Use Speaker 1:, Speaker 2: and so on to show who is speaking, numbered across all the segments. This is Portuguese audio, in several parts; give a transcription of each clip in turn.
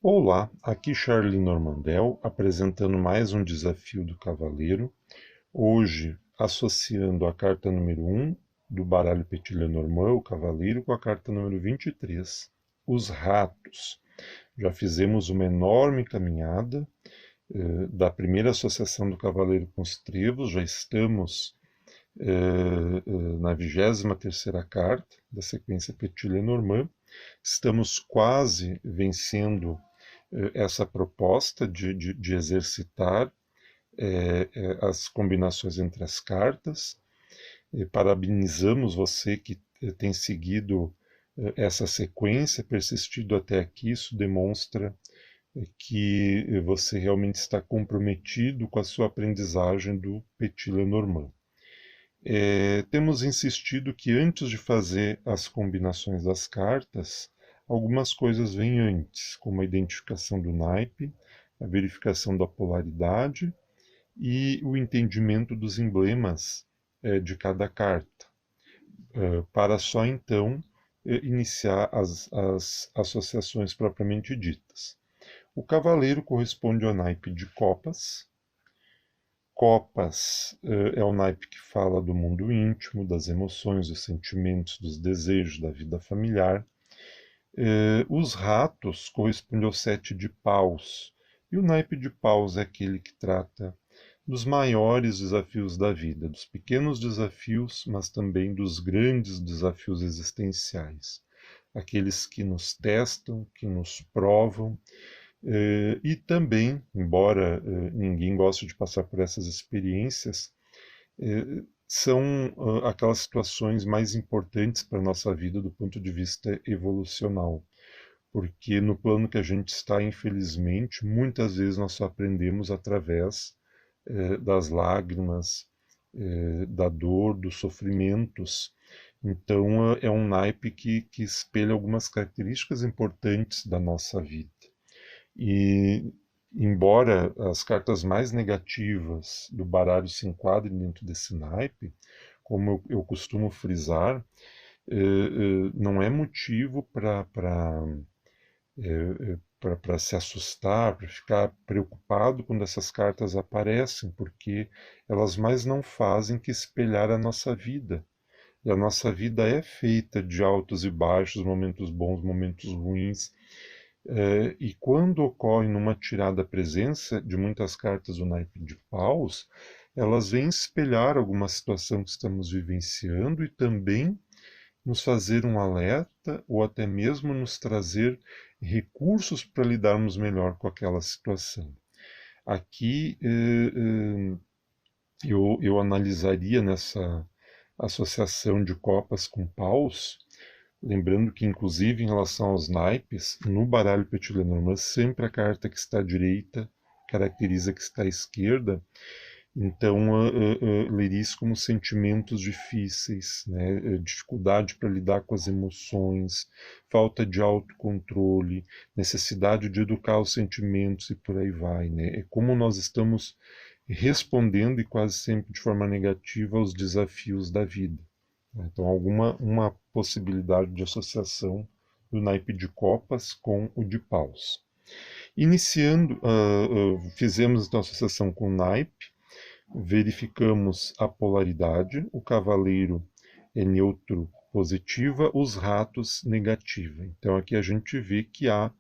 Speaker 1: Olá, aqui Charlie Normandel, apresentando mais um desafio do Cavaleiro. Hoje, associando a carta número 1 do baralho Petit Lenormand, o Cavaleiro, com a carta número 23, os Ratos. Já fizemos uma enorme caminhada da primeira associação do Cavaleiro com os Trevos, já estamos na 23ª carta da sequência Petit Lenormand. Estamos quase vencendo essa proposta de exercitar as combinações entre as cartas. Parabenizamos você que tem seguido essa sequência, persistido até aqui. Isso demonstra que você realmente está comprometido com a sua aprendizagem do Petit Lenormand. Temos insistido que antes de fazer as combinações das cartas, algumas coisas vêm antes, como a identificação do naipe, a verificação da polaridade e o entendimento dos emblemas de cada carta, para só então iniciar as associações propriamente ditas. O cavaleiro corresponde ao naipe de copas. Copas é o naipe que fala do mundo íntimo, das emoções, dos sentimentos, dos desejos, da vida familiar. Os ratos correspondem ao sete de paus, e o naipe de paus é aquele que trata dos maiores desafios da vida, dos pequenos desafios, mas também dos grandes desafios existenciais, aqueles que nos testam, que nos provam, e também, embora ninguém goste de passar por essas experiências, são aquelas situações mais importantes para a nossa vida do ponto de vista evolucional. Porque no plano que a gente está, infelizmente, muitas vezes nós só aprendemos através das lágrimas, da dor, dos sofrimentos. Então é um naipe que espelha algumas características importantes da nossa vida. E, embora as cartas mais negativas do baralho se enquadrem dentro desse naipe, como eu costumo frisar, não é motivo para se assustar, para ficar preocupado quando essas cartas aparecem, porque elas mais não fazem que espelhar a nossa vida. E a nossa vida é feita de altos e baixos, momentos bons, momentos ruins. E quando ocorre numa tirada a presença de muitas cartas do naipe de paus, elas vêm espelhar alguma situação que estamos vivenciando e também nos fazer um alerta ou até mesmo nos trazer recursos para lidarmos melhor com aquela situação. Aqui eu analisaria nessa associação de copas com paus. Lembrando que, inclusive, em relação aos naipes, no baralho Petit Lenormand, sempre a carta que está à direita caracteriza a que está à esquerda. Então, leria isso como sentimentos difíceis, né? Dificuldade para lidar com as emoções, falta de autocontrole, necessidade de educar os sentimentos e por aí vai. Né? É como nós estamos respondendo, e quase sempre de forma negativa, aos desafios da vida. Então, uma possibilidade de associação do naipe de copas com o de paus. Iniciando, fizemos então a associação com o naipe, verificamos a polaridade, o cavaleiro é neutro positiva, os ratos negativa. Então aqui a gente vê que há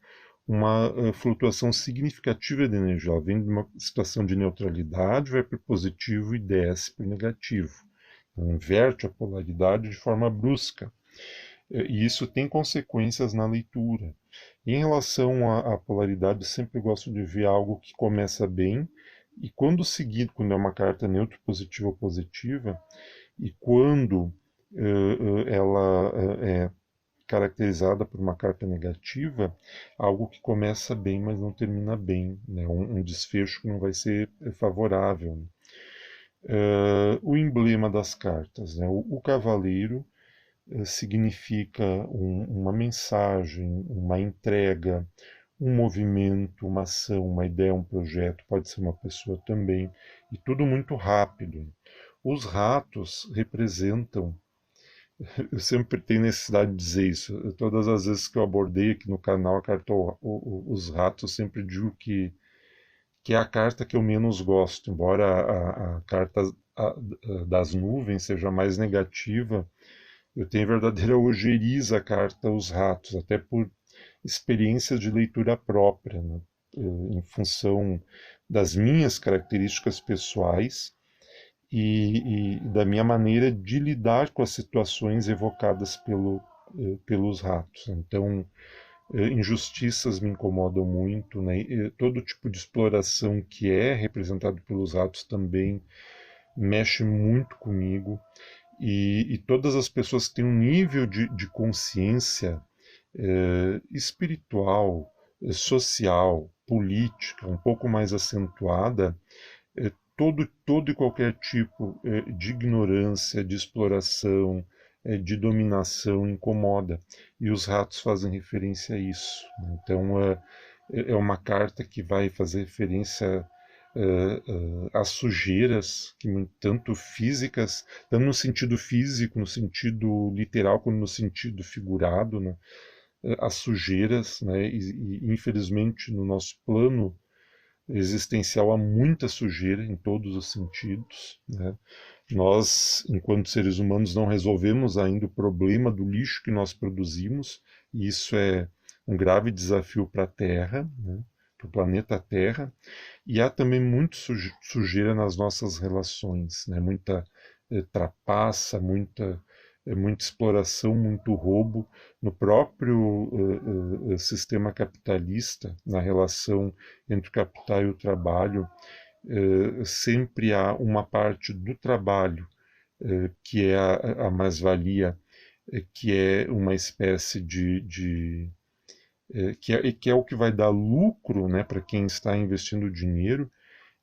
Speaker 1: uma flutuação significativa de energia. Ela vem de uma situação de neutralidade, vai para o positivo e desce para o negativo. Então, inverte a polaridade de forma brusca. E isso tem consequências na leitura. Em relação à polaridade, eu sempre gosto de ver algo que começa bem, e quando seguido, quando é uma carta neutro, positiva ou positiva, e quando ela é caracterizada por uma carta negativa, algo que começa bem, mas não termina bem, né? Um desfecho que não vai ser favorável. O emblema das cartas, né? O cavaleiro significa uma mensagem, uma entrega, um movimento, uma ação, uma ideia, um projeto, pode ser uma pessoa também, e tudo muito rápido. Os ratos representam eu sempre tenho necessidade de dizer isso. Todas as vezes que eu abordei aqui no canal a carta os ratos, eu sempre digo que é a carta que eu menos gosto, embora a carta das nuvens seja mais negativa, eu tenho verdadeira ojeriza a carta os ratos, até por experiências de leitura própria, né? Em função das minhas características pessoais e da minha maneira de lidar com as situações evocadas pelos ratos. Então, injustiças me incomodam muito, né? E todo tipo de exploração que é representado pelos ratos também mexe muito comigo. E todas as pessoas que têm um nível de consciência espiritual, social, política um pouco mais acentuada, todo e qualquer tipo de ignorância, de exploração, de dominação incomoda. E os ratos fazem referência a isso, né? Então, é uma carta que vai fazer referência às sujeiras, tanto físicas, tanto no sentido físico, no sentido literal, como no sentido figurado, né? As sujeiras, né? Infelizmente no nosso plano existencial há muita sujeira em todos os sentidos, né? Nós, enquanto seres humanos, não resolvemos ainda o problema do lixo que nós produzimos, e isso é um grave desafio para a Terra, né? Para o planeta Terra. E há também muito sujeira nas nossas relações, né? Muita trapaça, muita exploração, muito roubo no próprio sistema capitalista, na relação entre o capital e o trabalho. Sempre há uma parte do trabalho que é a mais-valia, que é uma espécie que é o que vai dar lucro, né, para quem está investindo dinheiro,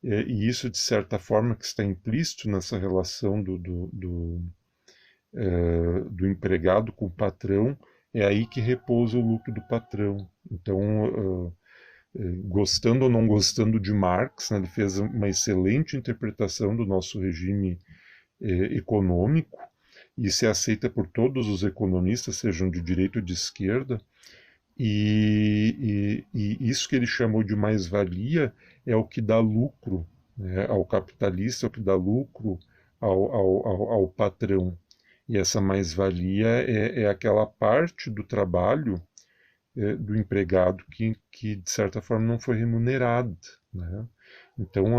Speaker 1: e isso, de certa forma, que está implícito nessa relação do empregado com o patrão, é aí que repousa o lucro do patrão. Então, gostando ou não gostando de Marx, né, ele fez uma excelente interpretação do nosso regime econômico, e se aceita por todos os economistas, sejam de direita ou de esquerda, e isso que ele chamou de mais-valia é o que dá lucro, né, ao capitalista, é o que dá lucro ao patrão. E essa mais-valia é aquela parte do trabalho do empregado que, de certa forma, não foi remunerada, né? Então,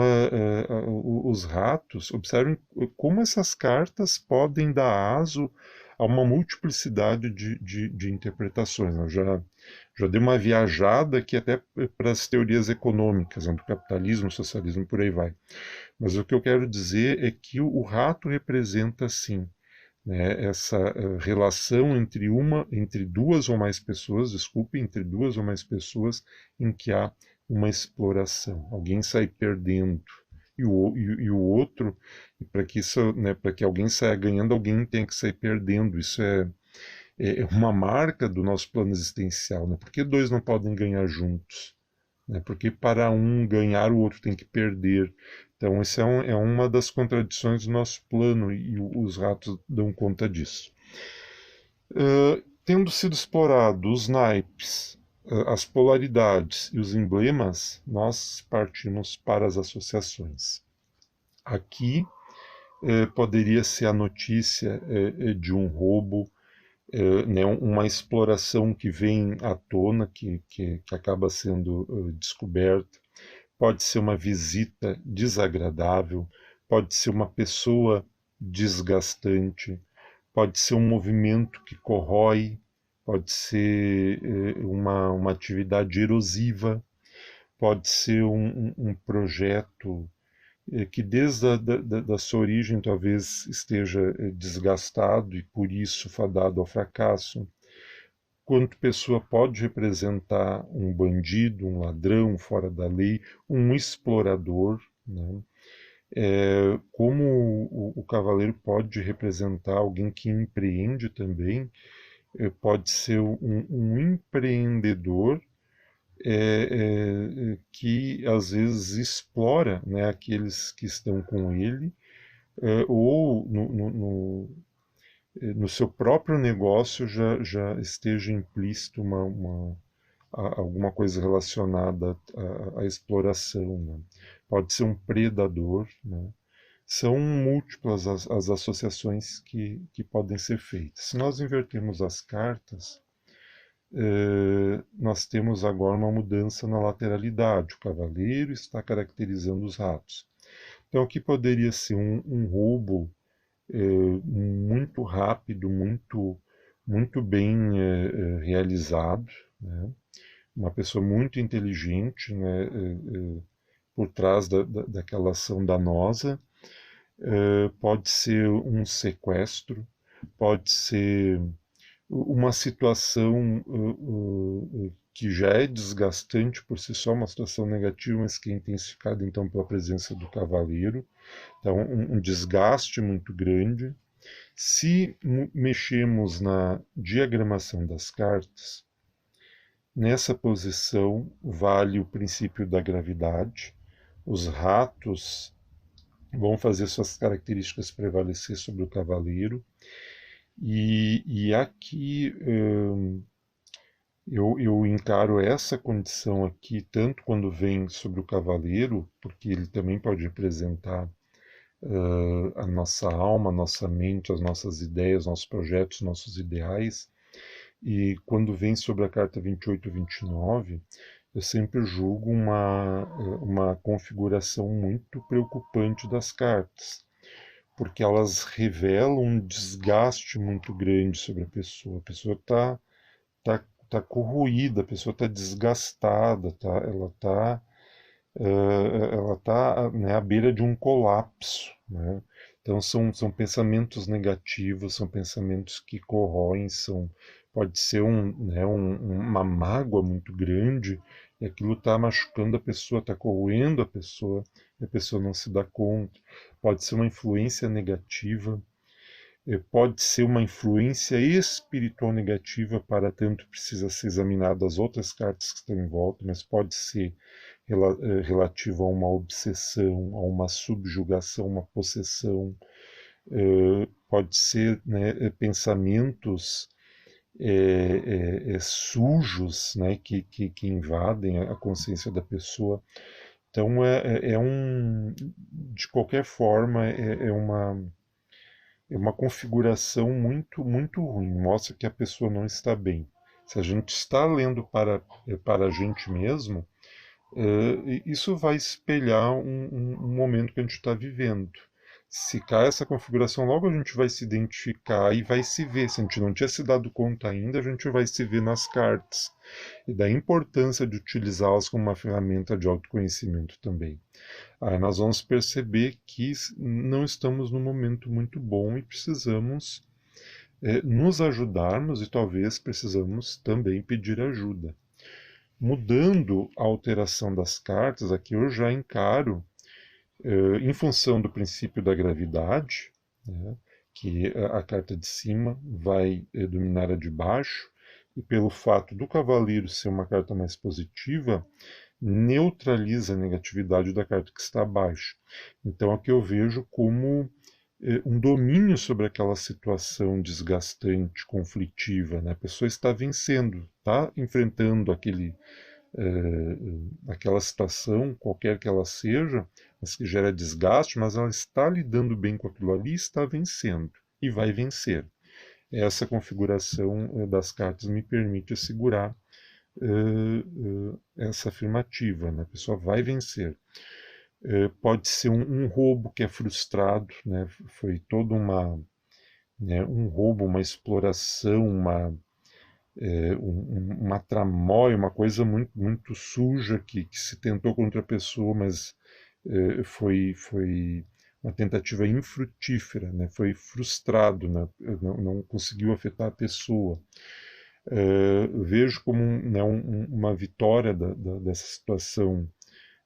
Speaker 1: os ratos, observem como essas cartas podem dar aso a uma multiplicidade de interpretações. Eu já dei uma viajada aqui até para as teorias econômicas, né, do capitalismo, socialismo, por aí vai. Mas o que eu quero dizer é que o rato representa, sim, né, essa relação entre duas ou mais pessoas, desculpe, entre duas ou mais pessoas em que há uma exploração. Alguém sai perdendo e o outro, e para que isso, né, para que alguém saia ganhando, alguém tem que sair perdendo. Isso é uma marca do nosso plano existencial, né? Por que dois não podem ganhar juntos? Né? Porque para um ganhar, o outro tem que perder. Então, isso é uma das contradições do nosso plano e os ratos dão conta disso. Tendo sido explorado os naipes, as polaridades e os emblemas, nós partimos para as associações. Aqui poderia ser a notícia de um roubo, né, uma exploração que vem à tona, que acaba sendo descoberta. Pode ser uma visita desagradável, pode ser uma pessoa desgastante, pode ser um movimento que corrói, pode ser uma atividade erosiva, pode ser um projeto que desde da sua origem talvez esteja desgastado e por isso fadado ao fracasso. Quanto pessoa pode representar um bandido, um ladrão fora da lei, um explorador, né? Como o cavaleiro pode representar alguém que empreende também, pode ser um empreendedor que às vezes explora, né, aqueles que estão com ele, ou no seu próprio negócio já esteja implícito alguma coisa relacionada à exploração, né? Pode ser um predador, né? São múltiplas as associações que podem ser feitas. Se nós invertermos as cartas, nós temos agora uma mudança na lateralidade. O cavaleiro está caracterizando os ratos. Então, aqui poderia ser um roubo muito rápido, muito bem realizado, né? Uma pessoa muito inteligente, né, por trás daquela ação danosa. Pode ser um sequestro, pode ser uma situação que já é desgastante por si só, uma situação negativa, mas que é intensificada então pela presença do cavaleiro. Então, um desgaste muito grande. Se mexemos na diagramação das cartas, nessa posição vale o princípio da gravidade. Os ratos vão fazer suas características prevalecer sobre o cavaleiro. E aqui eu encaro essa condição aqui, tanto quando vem sobre o cavaleiro, porque ele também pode representar a nossa alma, a nossa mente, as nossas ideias, nossos projetos, nossos ideais. E quando vem sobre a carta 28 e 29, eu sempre julgo uma configuração muito preocupante das cartas, porque elas revelam um desgaste muito grande sobre a pessoa. A pessoa tá corroída, a pessoa está desgastada, ela está, né, à beira de um colapso, né? Então são pensamentos negativos, são pensamentos que corroem, pode ser uma mágoa muito grande, e aquilo está machucando a pessoa, está corroendo a pessoa, e a pessoa não se dá conta. Pode ser uma influência negativa, pode ser uma influência espiritual negativa, para tanto precisa ser examinado as outras cartas que estão em volta, mas pode ser relativo a uma obsessão, a uma subjugação, uma possessão, pode ser, né, pensamentos sujos, né, que invadem a consciência da pessoa. Então de qualquer forma, é uma configuração muito ruim, mostra que a pessoa não está bem. Se a gente está lendo para a gente mesmo, isso vai espelhar um momento que a gente está vivendo. Se cai essa configuração, logo a gente vai se identificar e vai se ver. Se a gente não tinha se dado conta ainda, a gente vai se ver nas cartas. E da importância de utilizá-las como uma ferramenta de autoconhecimento também. Aí nós vamos perceber que não estamos num momento muito bom e precisamos nos ajudarmos, e talvez precisamos também pedir ajuda. Mudando a alteração das cartas, aqui eu já encaro, em função do princípio da gravidade, né, que a carta de cima vai dominar a de baixo, e pelo fato do cavaleiro ser uma carta mais positiva, neutraliza a negatividade da carta que está abaixo. Então aqui eu vejo como um domínio sobre aquela situação desgastante, conflitiva, né? A pessoa está vencendo, está enfrentando aquela situação, qualquer que ela seja, mas que gera desgaste, mas ela está lidando bem com aquilo ali, está vencendo e vai vencer. Essa configuração das cartas me permite assegurar essa afirmativa, né? A pessoa vai vencer. Pode ser um roubo que é frustrado, né? Foi toda um roubo, uma exploração, uma tramóia, uma coisa muito suja que se tentou contra a pessoa, mas foi uma tentativa infrutífera, né? Foi frustrado, né? Não conseguiu afetar a pessoa. Vejo como uma vitória dessa situação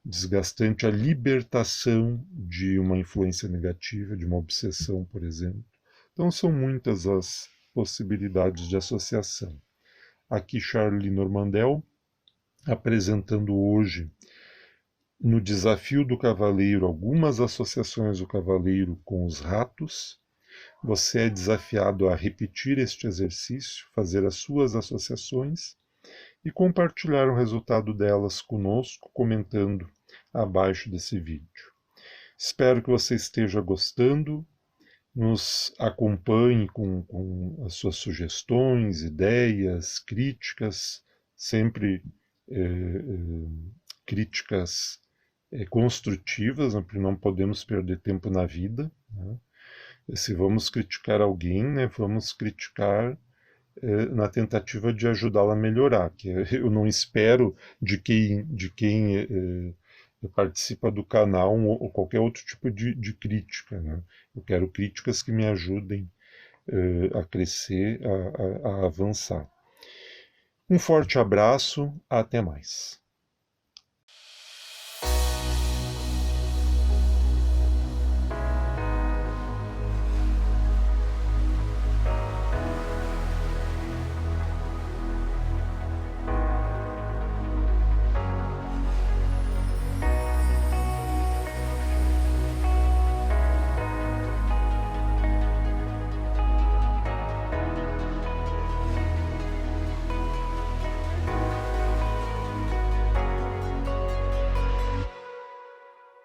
Speaker 1: desgastante, a libertação de uma influência negativa, de uma obsessão, por exemplo. Então são muitas as possibilidades de associação. Aqui Charlie Normandel, apresentando hoje, no Desafio do Cavaleiro, algumas associações do cavaleiro com os ratos, Você é desafiado a repetir este exercício, fazer as suas associações e compartilhar o resultado delas conosco, comentando abaixo desse vídeo. Espero que você esteja gostando, nos acompanhe com as suas sugestões, ideias, críticas, sempre críticas construtivas, né, porque não podemos perder tempo na vida. Né? Se vamos criticar alguém, né, vamos criticar na tentativa de ajudá-la a melhorar, que eu não espero de quem participa do canal ou qualquer outro tipo de crítica. Né? Eu quero críticas que me ajudem a crescer, a avançar. Um forte abraço, até mais.